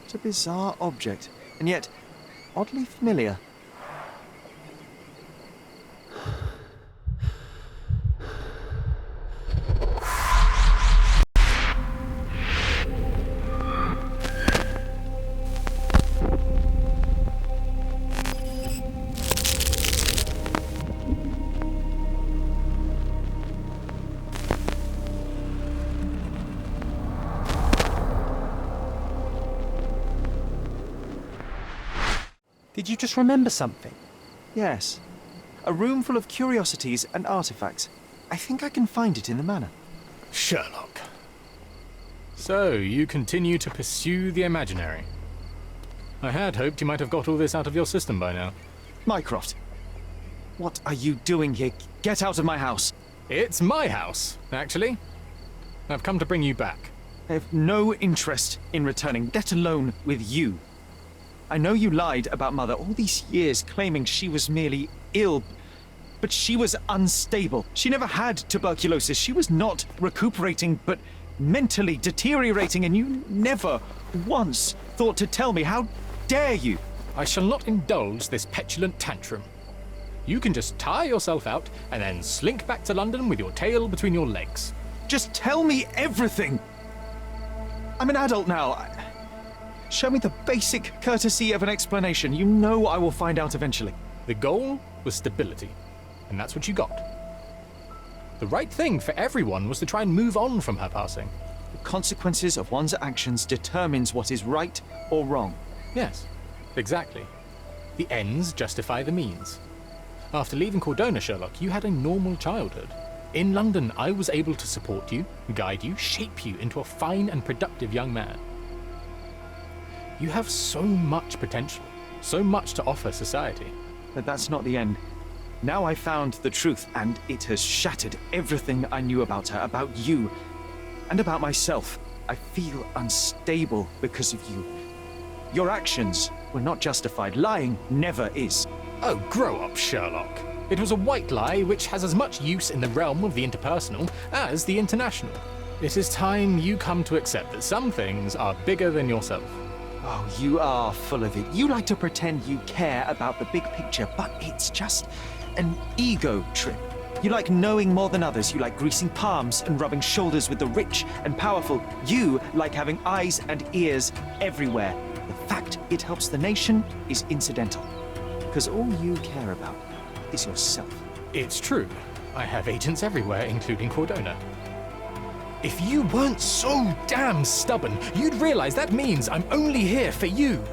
What a bizarre object, and yet oddly familiar. Did you just remember something? Yes. A room full of curiosities and artifacts. I think I can find it in the manor. Sherlock. So, you continue to pursue the imaginary. I had hoped you might have got all this out of your system by now. Mycroft, what are you doing here? Get out of my house. It's my house, actually. I've come to bring you back. I have no interest in returning, let alone with you. I know you lied about Mother all these years, claiming she was merely ill, but she was unstable. She never had tuberculosis. She was not recuperating, but mentally deteriorating, and you never once thought to tell me. How dare you? I shall not indulge this petulant tantrum. You can just tire yourself out and then slink back to London with your tail between your legs. Just tell me everything. I'm an adult now. Show me the basic courtesy of an explanation. You know I will find out eventually. The goal was stability, and that's what you got. The right thing for everyone was to try and move on from her passing. The consequences of one's actions determines what is right or wrong. Yes, exactly. The ends justify the means. After leaving Cordona, Sherlock, you had a normal childhood. In London, I was able to support you, guide you, shape you into a fine and productive young man. You have so much potential, so much to offer society. But that's not the end. Now I found the truth, and it has shattered everything I knew about her, about you, and about myself. I feel unstable because of you. Your actions were not justified. Lying never is. Oh, grow up, Sherlock. It was a white lie which has as much use in the realm of the interpersonal as the international. It is time you come to accept that some things are bigger than yourself. Oh, you are full of it. You like to pretend you care about the big picture, but it's just an ego trip. You like knowing more than others. You like greasing palms and rubbing shoulders with the rich and powerful. You like having eyes and ears everywhere. The fact it helps the nation is incidental, because all you care about is yourself. It's true. I have agents everywhere, including Cordona. If you weren't so damn stubborn, you'd realize that means I'm only here for you.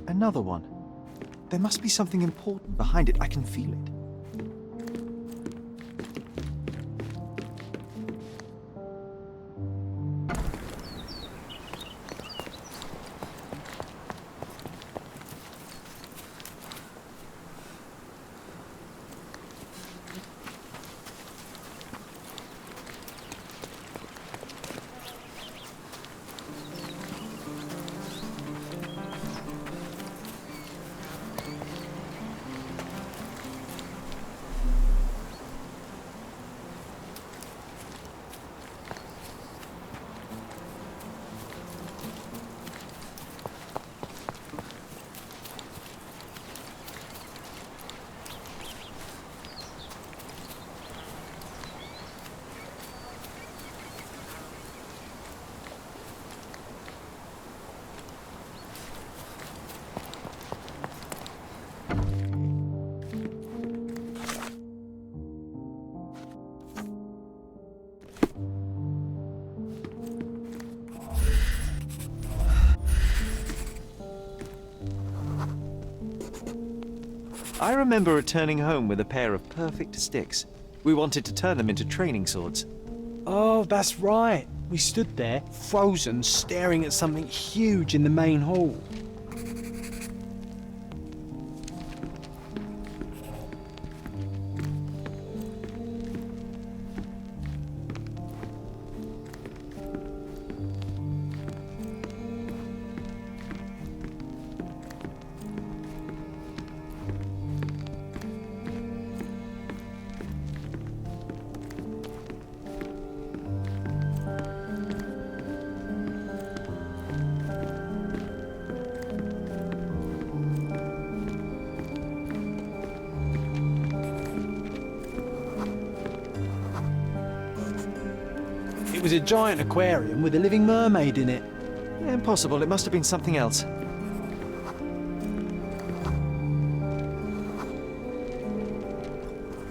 Another one. There must be something important behind it. I can feel it. I remember returning home with a pair of perfect sticks. We wanted to turn them into training swords. Oh, that's right. We stood there, frozen, staring at something huge in the main hall. It was a giant aquarium with a living mermaid in it. Impossible, it must have been something else.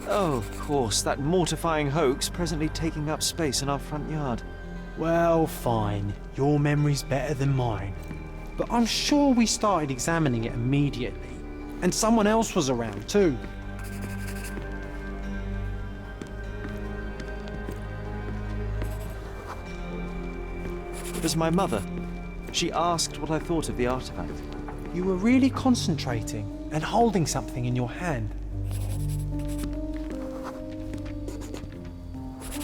Oh, of course, that mortifying hoax presently taking up space in our front yard. Well, fine. Your memory's better than mine. But I'm sure we started examining it immediately. And someone else was around too. It was my mother. She asked what I thought of the artifact. You were really concentrating and holding something in your hand.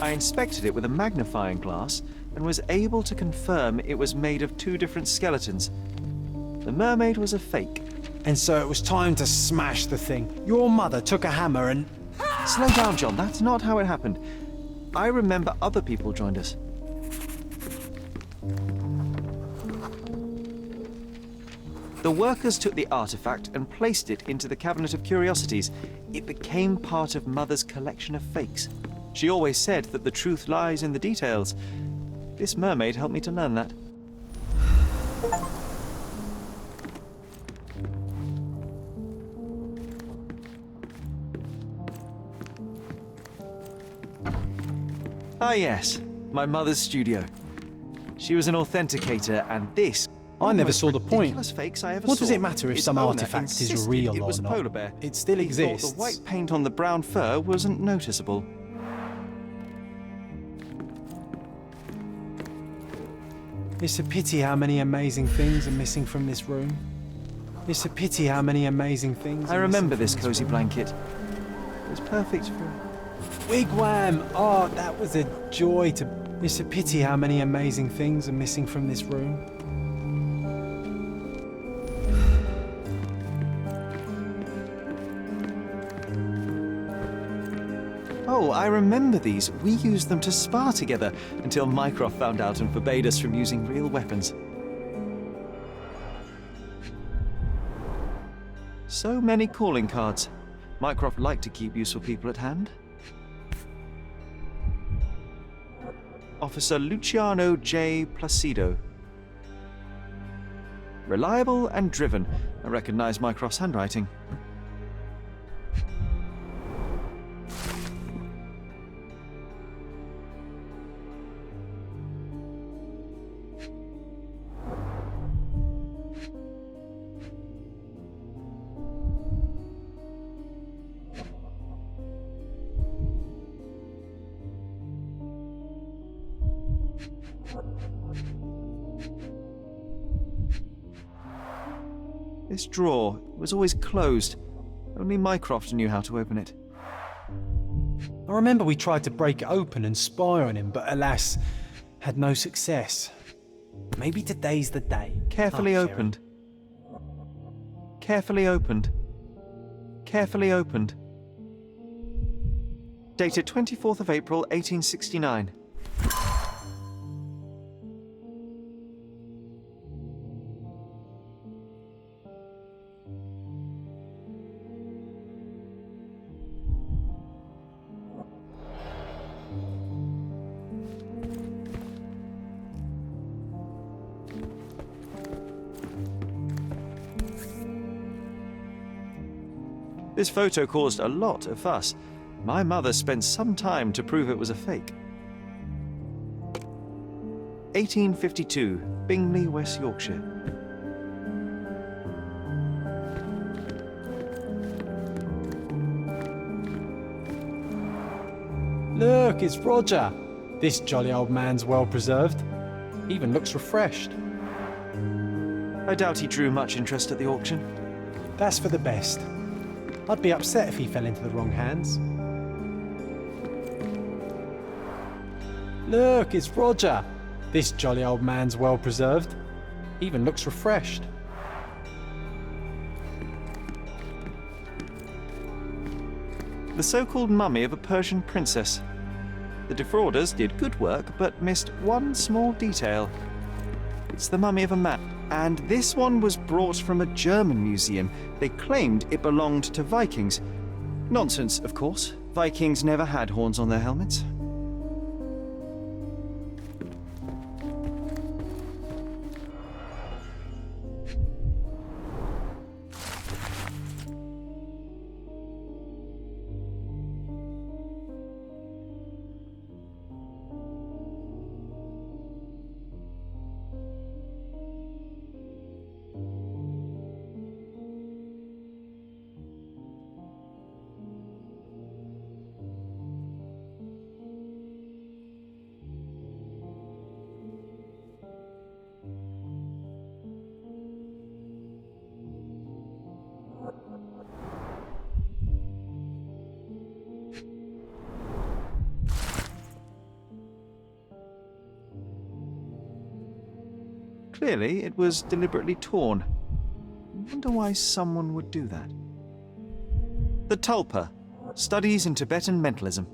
I inspected it with a magnifying glass and was able to confirm it was made of two different skeletons. The mermaid was a fake. And so it was time to smash the thing. Your mother took a hammer and... Slow down, John. That's not how it happened. I remember other people joined us. The workers took the artifact and placed it into the cabinet of curiosities. It became part of Mother's collection of fakes. She always said that the truth lies in the details. This mermaid helped me to learn that. Ah yes, my mother's studio. She was an authenticator, and this... I never saw the point. Fakes I ever What does saw. it matter if Its some owner artifact is insisted real it or was a not? polar bear. It still He thought exists. the white paint on the brown fur wasn't noticeable. It's a pity how many amazing things are missing from this room. It's a pity how many amazing things I are remember missing this from cozy room. blanket. It was perfect for... Wigwam! Oh, that was a joy to... It's a pity how many amazing things are missing from this room. Oh, I remember these. We used them to spar together until Mycroft found out and forbade us from using real weapons. So many calling cards. Mycroft liked to keep useful people at hand. Officer Luciano J. Placido. Reliable and driven. I recognize Mycroft's handwriting. This drawer was always closed. Only Mycroft knew how to open it. I remember we tried to break it open and spy on him, but alas, had no success. Maybe today's the day. Carefully Oh, Sherry. opened. Carefully opened. Carefully opened. Dated 24th of April, 1869. This photo caused a lot of fuss. My mother spent some time to prove it was a fake. 1852, Bingley, West Yorkshire. Look, it's Roger. This jolly old man's well preserved. Even looks refreshed. I doubt he drew much interest at the auction. That's for the best. I'd be upset if he fell into the wrong hands. Look, it's Roger. This jolly old man's well preserved. Even looks refreshed. The so-called mummy of a Persian princess. The defrauders did good work, but missed one small detail. It's the mummy of a man. And this one was brought from a German museum. They claimed it belonged to Vikings. Nonsense, of course. Vikings never had horns on their helmets. Clearly, it was deliberately torn. I wonder why someone would do that. The Tulpa, Studies in Tibetan Mentalism.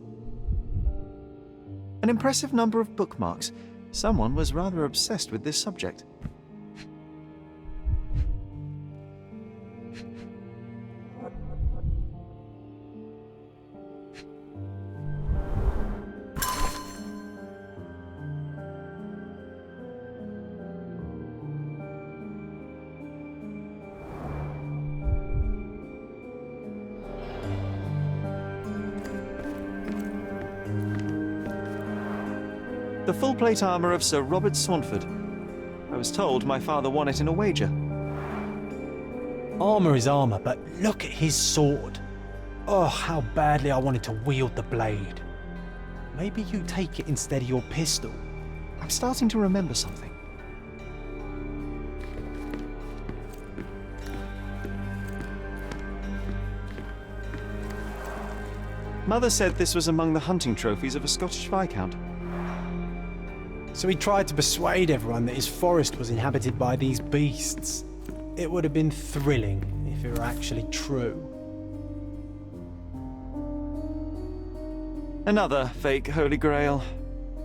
An impressive number of bookmarks. Someone was rather obsessed with this subject. The full-plate armour of Sir Robert Swanford. I was told my father won it in a wager. Armour is armour, but look at his sword. Oh, how badly I wanted to wield the blade. Maybe you take it instead of your pistol. I'm starting to remember something. Mother said this was among the hunting trophies of a Scottish Viscount. So he tried to persuade everyone that his forest was inhabited by these beasts. It would have been thrilling if it were actually true. Another fake Holy Grail.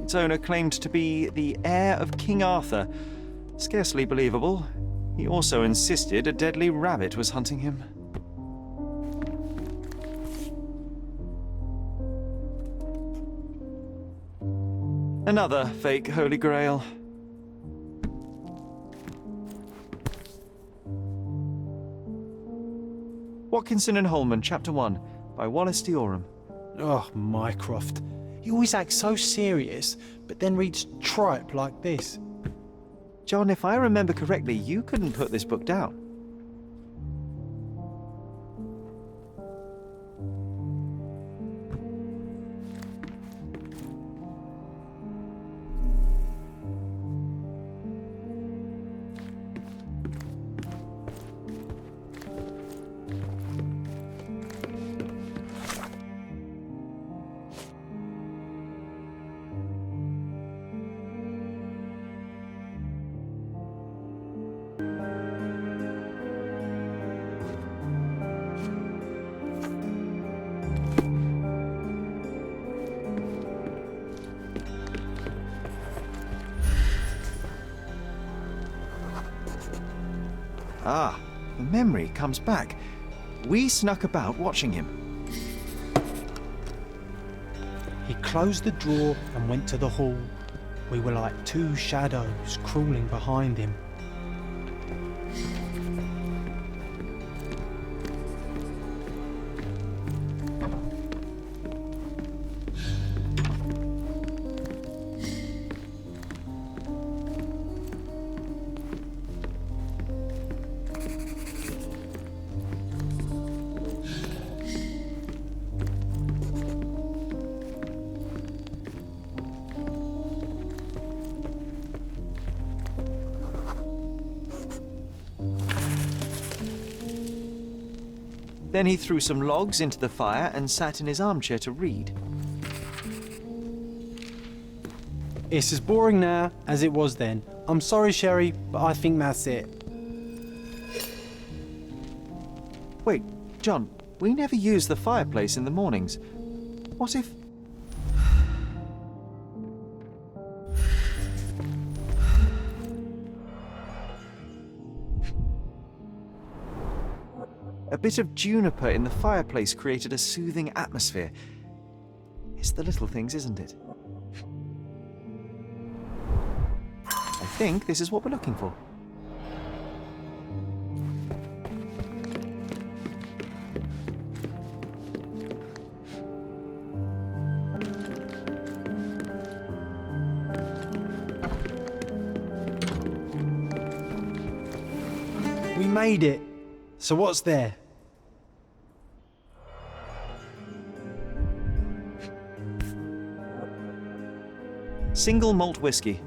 Its owner claimed to be the heir of King Arthur. Scarcely believable. He also insisted a deadly rabbit was hunting him. Another fake Holy Grail. Watkinson and Holman, Chapter One, by Wallace D. Oram. Oh, Mycroft. He always acts so serious, but then reads tripe like this. John, if I remember correctly, you couldn't put this book down. Ah, the memory comes back. We snuck about watching him. He closed the drawer and went to the hall. We were like two shadows crawling behind him. Then he threw some logs into the fire and sat in his armchair to read. It's as boring now as it was then. I'm sorry, Sherry, but I think that's it. Wait, John, we never use the fireplace in the mornings. What if... A bit of juniper in the fireplace created a soothing atmosphere. It's the little things, isn't it? I think this is what we're looking for. We made it. So what's there? Single malt whiskey,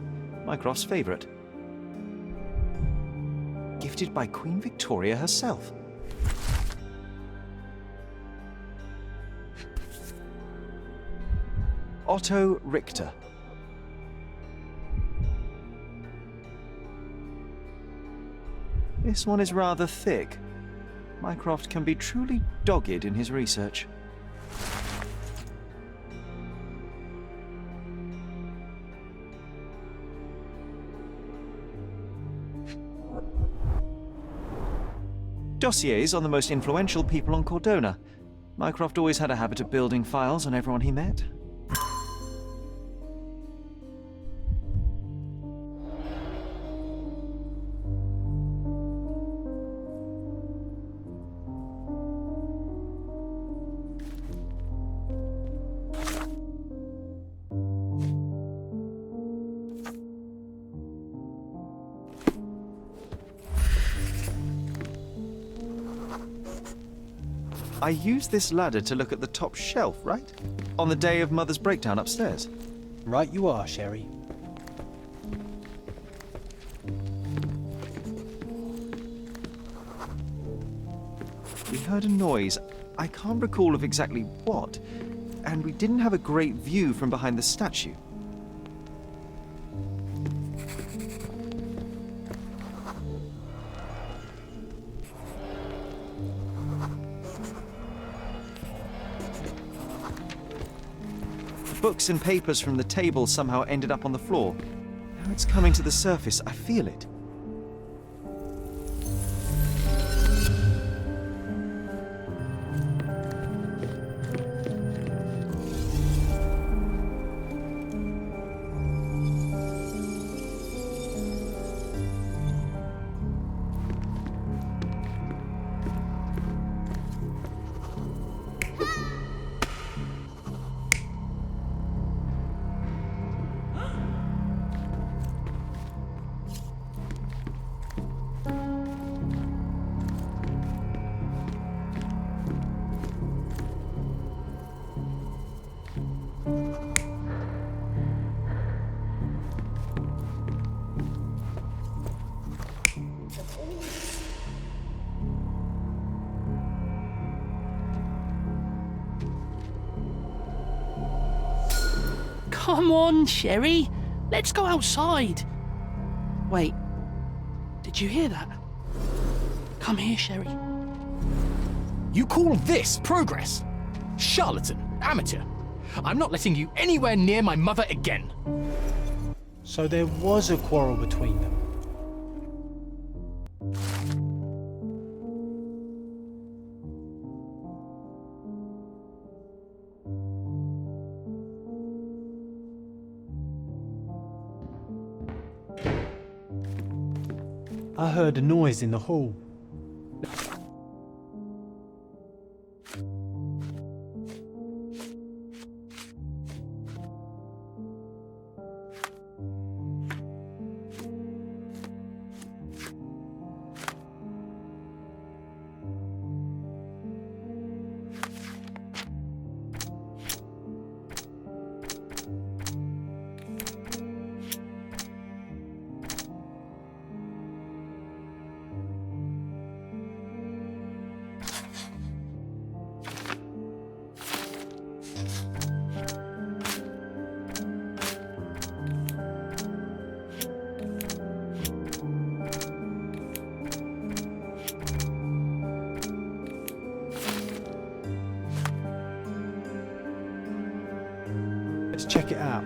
Mycroft's favourite. Gifted by Queen Victoria herself. Otto Richter. This one is rather thick. Mycroft can be truly dogged in his research. Dossiers on the most influential people on Cordona. Mycroft always had a habit of building files on everyone he met. I used this ladder to look at the top shelf, right? On the day of Mother's breakdown upstairs. Right you are, Sherry. We heard a noise. I can't recall of exactly what, and we didn't have a great view from behind the statue. Books and papers from the table somehow ended up on the floor. Now it's coming to the surface. I feel it. Come on, Sherry. Let's go outside. Wait. Did you hear that? Come here, Sherry. You call this progress? Charlatan, amateur. I'm not letting you anywhere near my mother again. So there was a quarrel between them. I heard a noise in the hall. Let's check it out.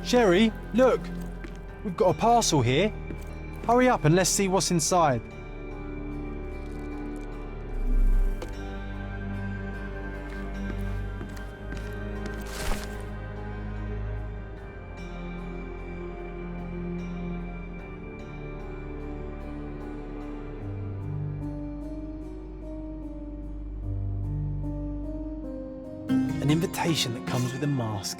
Sherry, look! We've got a parcel here. Hurry up and let's see what's inside. An invitation that comes with a mask.